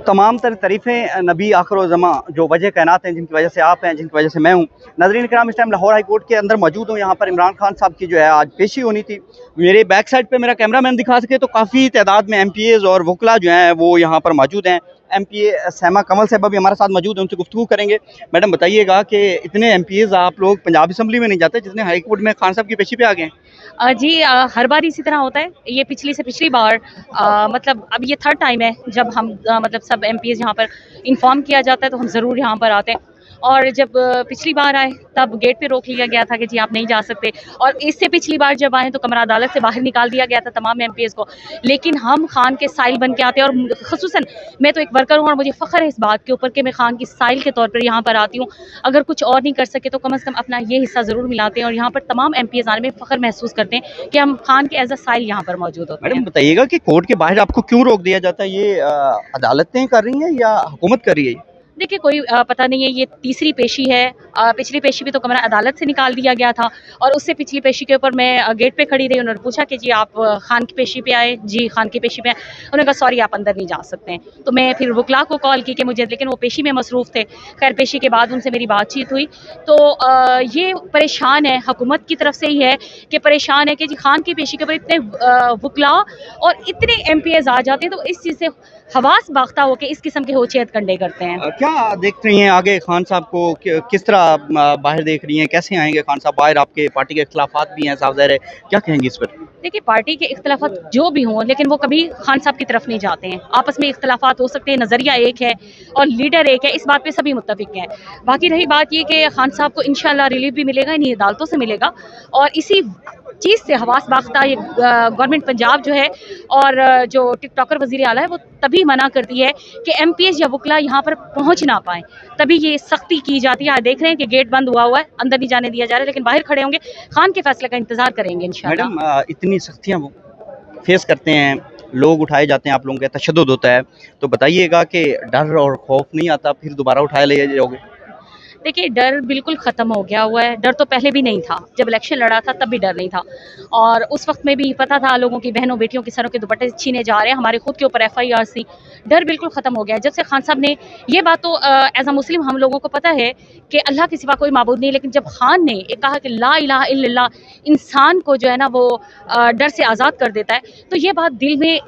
तमाम तर तारीफ़ें नबी आखिर-ओ-ज़मां जो वजह कायनात हैं, जिनकी वजह से आप हैं, जिनकी वजह से मैं हूँ। नाज़रीन इकराम, इस टाइम लाहौर हाई कोर्ट के अंदर मौजूद हूँ। यहाँ पर इमरान खान साहब की जो है आज पेशी होनी थी। मेरे बैक साइड पे मेरा कैमरामैन दिखा सके तो काफ़ी तादाद में एमपीएज़ और वकला जो हैं वो यहाँ पर मौजूद हैं। एमपीए सहमा कमल साहिबा भी हमारे साथ मौजूद हैं, उनसे गुफ्तगू करेंगे। मैडम बताइएगा कि इतने एमपीएज़ आप लोग पंजाब असम्बली में नहीं जाते जितने हाई कोर्ट में खान साहब की पेशी पे आ गए हैं? जी, हर बार इसी तरह होता है। ये पिछली से पिछली बार मतलब अब ये थर्ड टाइम है जब हम मतलब सब एमपीज़ यहाँ पर इन्फॉर्म किया जाता है तो हम ज़रूर यहाँ पर आते हैं। और जब पिछली बार आए तब गेट पे रोक लिया गया था कि जी आप नहीं जा सकते, और इससे पिछली बार जब आए तो कमरा अदालत से बाहर निकाल दिया गया था तमाम एमपीज़ को। लेकिन हम खान के साइल बन के आते हैं, और ख़ुसूसन मैं तो एक वर्कर हूँ और मुझे फ़ख्र है इस बात के ऊपर कि मैं खान की साइल के तौर पर यहाँ पर आती हूँ। अगर कुछ और नहीं कर सके तो कम से कम अपना ये हिस्सा ज़रूर मिलाते हैं, और यहाँ पर तमाम एमपीज़ आने में फ़ख्र महसूस करते हैं कि हम खान के एज़ अ साइल यहाँ पर मौजूद होते मैडम हैं। बताइएगा कि कोर्ट के बाहर आपको क्यों रोक दिया जाता है? ये अदालतें कर रही हैं या हुकूमत कर रही है? देखिए, कोई पता नहीं है, ये तीसरी पेशी है। पिछली पेशी भी तो कमरा अदालत से निकाल दिया गया था, और उससे पिछली पेशी के ऊपर मैं गेट पे खड़ी रही। उन्होंने पूछा कि जी आप खान की पेशी पे आए? जी खान की पेशी पे आए। उन्होंने कहा सॉरी आप अंदर नहीं जा सकते हैं। तो मैं फिर वकला को कॉल की कि मुझे, लेकिन वो पेशी में मसरूफ़ थे। खैर पेशी के बाद उनसे मेरी बातचीत हुई तो ये परेशान है, हुकूमत की तरफ से ही है कि परेशान है कि जी खान की पेशी के ऊपर इतने वकला और इतने एमपीएज़ आ जाते हैं, तो इस चीज़ से हवास बाख्ता होकर इस किस्म के होशियत कंडे करते हैं। क्या देख रही हैं आगे खान साहब को किस तरह बाहर देख रही हैं? कैसे आएंगे खान साहब बाहर? आपके पार्टी के इख्तिलाफात भी हैं, साफ ज़ाहिर है। क्या कहेंगी इस पर? देखिए, पार्टी के इख्तिलाफात जो भी हों, लेकिन वो कभी खान साहब की तरफ नहीं जाते हैं। आपस में इख्तिलाफात हो सकते हैं, नज़रिया एक है और लीडर एक है, इस बात पे सभी मुत्तफ़िक हैं। बाकी रही बात ये कि खान साहब को इंशाअल्लाह रिलीफ भी मिलेगा, इन्हीं अदालतों से मिलेगा, और इसी चीज़ से हवास बाख्ता ये गवर्नमेंट पंजाब जो है, और जो टिकटॉकर वज़ीर आला है, वो तभी मना करती है कि एमपीएस या वकला यहाँ पर पहुँच ना पाएँ, तभी ये सख्ती की जाती है। आज देख रहे हैं कि गेट बंद हुआ है, अंदर नहीं जाने दिया जा रहा है, लेकिन बाहर खड़े होंगे, खान के फैसले का इंतज़ार करेंगे इंशाअल्लाह। मैडम इतनी सख्तियाँ वो फेस करते हैं, लोग उठाए जाते हैं, आप लोगों का तशद्दुद होता है, तो बताइएगा कि डर और खौफ नहीं आता फिर दोबारा उठाए ले जाओगे? देखिए, डर बिल्कुल ख़त्म हो गया हुआ है। डर तो पहले भी नहीं था, जब इलेक्शन लड़ा था तब भी डर नहीं था, और उस वक्त में भी पता था लोगों की, बहनों बेटियों के सरों के दुपट्टे छीने जा रहे हैं, हमारे खुद के ऊपर एफआईआर थी। डर बिल्कुल ख़त्म हो गया है जब से खान साहब ने ये बात, तो एज अ मुस्लिम हम लोगों को पता है कि अल्लाह के सिवा कोई माबूद नहीं, लेकिन जब खान ने ये कहा कि ला इलाहा इल्लल्लाह इंसान को जो है ना वो डर से आज़ाद कर देता है, तो ये बात दिल में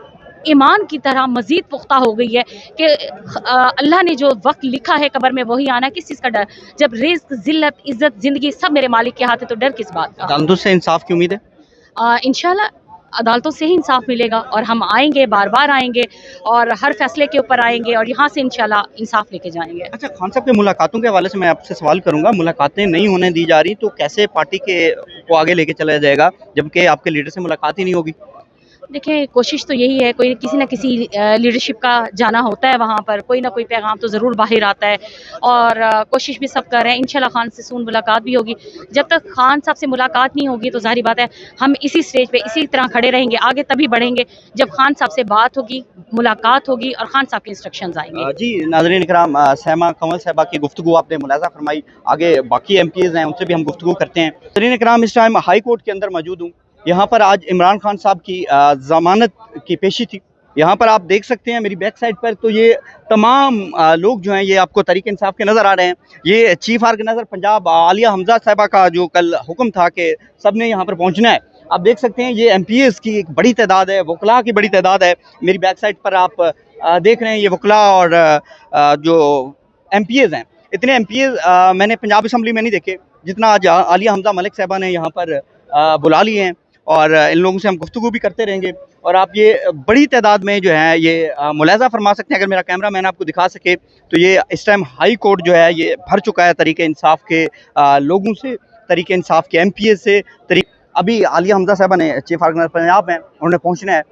ईमान की तरह मज़ीद पुख्ता हो गई है कि अल्लाह ने जो वक्त लिखा है कब्र में वही आना है। किस चीज़ का डर? जब रिज़्क, ज़िल्लत, इज़्ज़त, ज़िंदगी सब मेरे मालिक के हाथ है, तो डर किस बात का? अदालतों से इंसाफ की उम्मीद है? इंशाल्लाह अदालतों से ही इंसाफ मिलेगा, और हम आएँगे, बार-बार आएँगे, और हर फैसले के ऊपर आएँगे, और यहाँ से इंशाल्लाह इंसाफ लेके जाएँगे। अच्छा, खान साहब के मुलाकातों के हवाले से मैं आपसे सवाल करूंगा। मुलाकातें नहीं होने दी जा रही तो कैसे पार्टी के को आगे लेके चला जाएगा जबकि आपके लीडर से मुलाकात ही नहीं होगी? देखिए, कोशिश तो यही है, कोई किसी न किसी लीडरशिप का जाना होता है वहाँ पर, कोई ना कोई पैगाम तो ज़रूर बाहर आता है, और कोशिश भी सब कर रहे हैं। इंशाल्लाह खान से सून मुलाकात भी होगी। जब तक खान साहब से मुलाकात नहीं होगी तो ज़ाहिर बात है हम इसी स्टेज पे इसी तरह खड़े रहेंगे, आगे तभी बढ़ेंगे जब खान साहब से बात होगी, मुलाकात होगी, और खान साहब के इंस्ट्रक्शंस आएँगे। जी नाज़रीन इकराम, सहमा कमल साहिबा की गुफ्तगू आपने मुलाज़ा फरमाई। आगे बाकी एमपीज़ हैं उनसे भी हम गुफ्तगू करते हैं। नाज़रीन इकराम, इस टाइम हाई कोर्ट के अंदर मौजूद हूँ। यहाँ पर आज इमरान खान साहब की ज़मानत की पेशी थी। यहाँ पर आप देख सकते हैं मेरी बैक साइड पर, तो ये तमाम लोग जो हैं ये आपको तहरीक इंसाफ के नज़र आ रहे हैं। ये चीफ ऑर्गेनाइज़र पंजाब आलिया हमजा साहिबा का जो कल हुक्म था कि सब ने यहाँ पर पहुँचना है। आप देख सकते हैं ये एमपीएस की एक बड़ी तादाद है, वकला की बड़ी तादाद है। मेरी बैक साइड पर आप देख रहे हैं ये वकला और जो एमपीएस हैं। इतने एमपीएस मैंने पंजाब असम्बली में नहीं देखे जितना आज आलिया हमजा मलिक साहिबा ने यहाँ पर बुला लिए हैं, और इन लोगों से हम गुफ्तगू भी करते रहेंगे। और आप ये बड़ी तादाद में जो है ये मुलाज़ा फरमा सकते हैं। अगर मेरा कैमरा मैन आपको दिखा सके तो ये इस टाइम हाई कोर्ट जो है ये भर चुका है तरीके इंसाफ के लोगों से, तरीके इंसाफ के एमपीएस से। अभी आलिया हमजा साहबा ने चीफ ऑर्गेनाइजर पंजाब हैं, उन्होंने पहुँचना है।